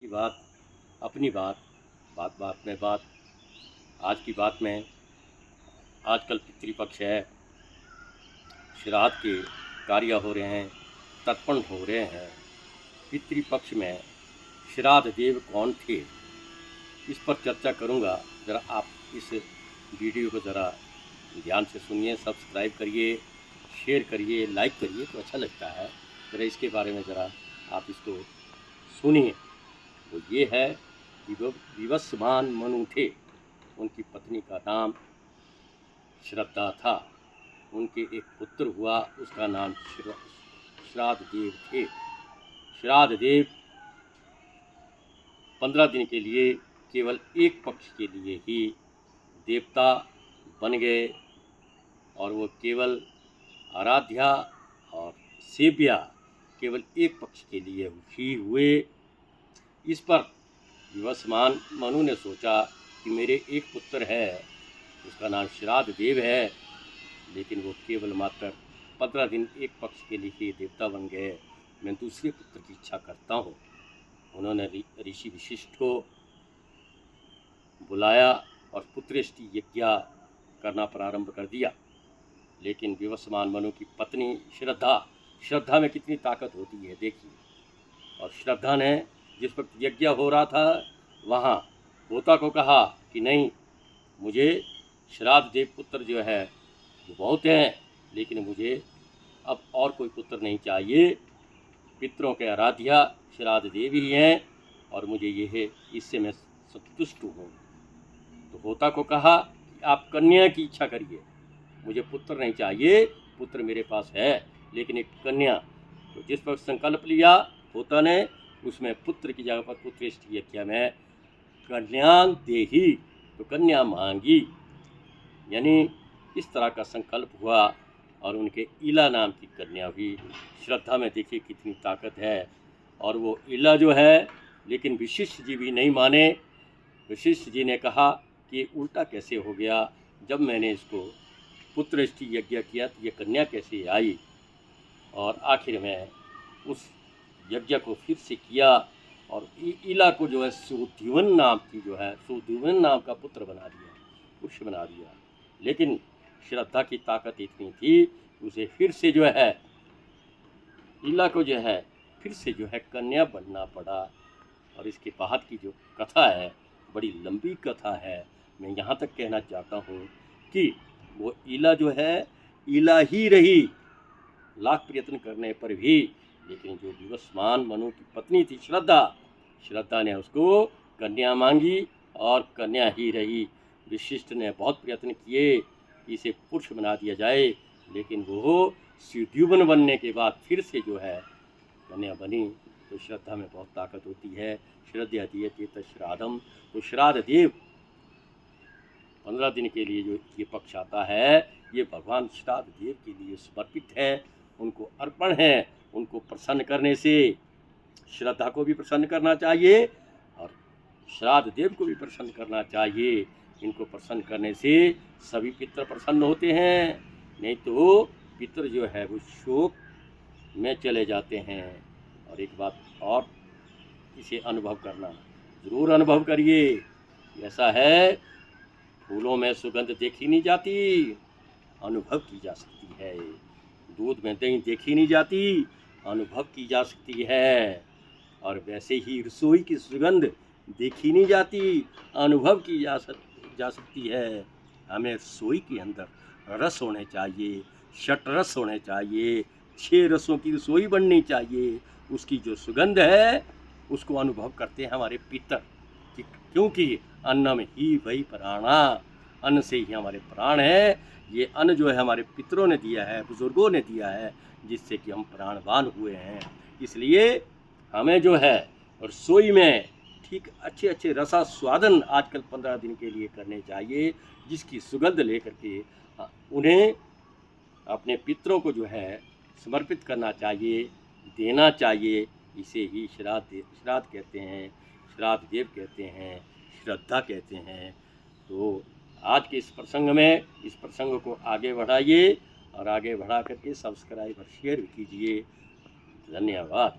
की बात, अपनी बात, बात बात में बात। आज की बात में आजकल पितृपक्ष है, श्राद्ध के कार्य हो रहे हैं, तर्पण हो रहे हैं। पितृपक्ष में श्राद्ध देव कौन थे, इस पर चर्चा करूंगा। ज़रा आप इस वीडियो को ज़रा ध्यान से सुनिए, सब्सक्राइब करिए, शेयर करिए, लाइक करिए तो अच्छा लगता है। ज़रा इसके बारे में ज़रा आप इसको सुनिए। वो ये है कि वो विवस्वान मनु थे, उनकी पत्नी का नाम श्रद्धा था। उनके एक पुत्र हुआ, उसका नाम श्राद्ध देव थे। श्राद्ध देव 15 दिन के लिए केवल एक पक्ष के लिए ही देवता बन गए और वो केवल आराध्या और सेव्या केवल एक पक्ष के लिए ही हुए। इस पर विवस्वान मनु ने सोचा कि मेरे एक पुत्र है, उसका नाम श्राद्ध देव है, लेकिन वो केवल मात्र 15 दिन एक पक्ष के लिए ही देवता बन गए। मैं दूसरे पुत्र की इच्छा करता हूँ। उन्होंने ऋषि वशिष्ठ को बुलाया और पुत्रेष्टि यज्ञ करना प्रारंभ कर दिया। लेकिन विवस्वान मनु की पत्नी श्रद्धा में कितनी ताकत होती है देखिए। और श्रद्धा ने जिस वक्त यज्ञ हो रहा था वहाँ होता को कहा कि नहीं, मुझे श्राद्ध देव पुत्र जो है वो बहुत हैं, लेकिन मुझे अब और कोई पुत्र नहीं चाहिए। पितरों के आराध्या श्राद्ध देव ही हैं और मुझे ये है, इससे मैं संतुष्ट हूँ। तो होता को कहा कि आप कन्या की इच्छा करिए, मुझे पुत्र नहीं चाहिए, पुत्र मेरे पास है लेकिन एक कन्या। तो जिस वक्त संकल्प लिया होता ने, उसमें पुत्र की जगह पर पुत्रेष्टि यज्ञ में कन्या देही, तो कन्या मांगी। यानी इस तरह का संकल्प हुआ और उनके इला नाम की कन्या हुई। श्रद्धा में देखिए कितनी ताकत है। और वो इला जो है, लेकिन वशिष्ठ जी भी नहीं माने। वशिष्ठ जी ने कहा कि उल्टा कैसे हो गया, जब मैंने इसको पुत्रेष्टि यज्ञ किया तो ये कन्या कैसे आई। और आखिर में उस यज्ञ को फिर से किया और इला को जो है सुद्युम्न नाम का पुत्र बना दिया, पुरुष बना दिया। लेकिन श्रद्धा की ताकत इतनी थी, उसे फिर से जो है इला को जो है फिर से जो है कन्या बनना पड़ा। और इसके बाद की जो कथा है बड़ी लंबी कथा है। मैं यहाँ तक कहना चाहता हूँ कि वो इला जो है इला ही रही लाख प्रयत्न करने पर भी। लेकिन जो विवस्वान मनु की पत्नी थी श्रद्धा ने उसको कन्या मांगी और कन्या ही रही। वशिष्ठ ने बहुत प्रयत्न किए इसे पुरुष बना दिया जाए, लेकिन वो सुद्युम्न बनने के बाद फिर से जो है कन्या बनी। तो श्रद्धा में बहुत ताकत होती है। श्रद्धा दीयते तश्राद्धम, तो श्राद्ध देव 15 दिन के लिए जो ये पक्ष आता है, ये भगवान श्राद्ध देव के लिए समर्पित है, उनको अर्पण है। उनको प्रसन्न करने से श्रद्धा को भी प्रसन्न करना चाहिए और श्राद्ध देव को भी प्रसन्न करना चाहिए। इनको प्रसन्न करने से सभी पितर प्रसन्न होते हैं, नहीं तो पितर जो है वो शोक में चले जाते हैं। और एक बात और, इसे अनुभव करना, ज़रूर अनुभव करिए। ऐसा है, फूलों में सुगंध देखी नहीं जाती, अनुभव की जा सकती है। दूध में दही देखी नहीं जाती, अनुभव की जा सकती है। और वैसे ही रसोई की सुगंध देखी नहीं जाती, अनुभव की जा सकती है। हमें रसोई के अंदर रस होने चाहिए, षट रस होने चाहिए, 6 रसों की रसोई बननी चाहिए। उसकी जो सुगंध है उसको अनुभव करते हैं हमारे पितर, क्योंकि अन्नम ही वही प्राणा, अन्न से ही हमारे प्राण है। ये अन्न जो है हमारे पितरों ने दिया है, बुजुर्गों ने दिया है, जिससे कि हम प्राणवान हुए हैं। इसलिए हमें जो है रसोई में ठीक अच्छे अच्छे रसास्वादन आजकल 15 दिन के लिए करने चाहिए, जिसकी सुगंध लेकर के उन्हें अपने पितरों को जो है समर्पित करना चाहिए, देना चाहिए। इसे ही श्राद्ध कहते हैं, श्राद्ध देव कहते हैं, श्रद्धा कहते हैं। तो आज के इस प्रसंग को आगे बढ़ाइए और आगे बढ़ा करके सब्सक्राइब और शेयर भी कीजिए। धन्यवाद।